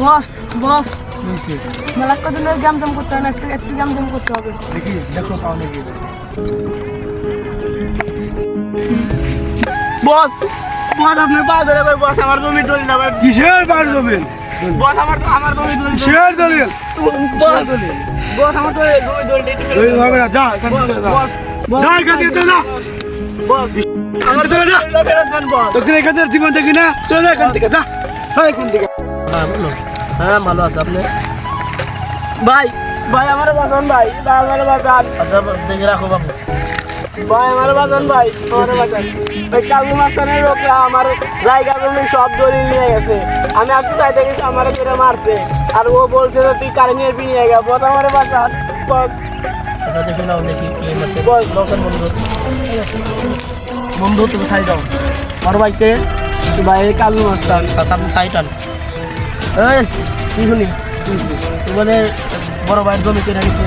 বস বস নিচে মেলা কদিন জাম জাম করতে হয় না, একটু জাম জাম করতে হবে। দেখি দেখো পাও নাকি বস বস আপনি পা ধরে ভাই, বস আমার জমি দলিল না ভাই, কিসের বার দেবেন বস আমার জমি দলিল, কিসের দলিল বস বস আমার জমি দলিল একটু ফেলে দলিল দেন। হবে না যা এখান থেকে চলে যা বস বস যা এখান থেকে চলে যা বস আমার চলে যা। দলিল ফেরত দেন বস। তোকে এখান থেকে জীবন দেখি না চলে যা এখান থেকে যা হ্যাঁ এখান থেকে হ্যাঁ বলো, হ্যাঁ ভালো আছে আপনি ভাই, ভাই আমার বাঁচান ভাই, ভাই আমার বাঁচান। আচ্ছা দেখে রাখো বাবু, ভাই আমার বাঁচান ভাই, আমার বাঁচান। ওই কালু মাস্টারের লোকরা আমার জায়গা জমি সব দলিল নিয়ে গেছে, আমি আজকে চাইতে গেছি আমার মেরে মারছে, আর ও বলছে যে তুই কারেন্টের বিল নিয়ে গেল, বস আমার বাঁচান বস। আচ্ছা দেখে নাও দেখি কি মারছে বস, দর্শন বন্ধু বন্ধু তুমি সাইড দাও আমার ভাইকে, ভাই কালু মাস্টার আপনি সাইড আন। এই কি শুনি তোমাদের বড় ভাইয়ের জমি কেনা গেছে,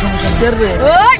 সমস্যা করবে ওই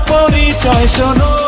পরিচয় শোনো।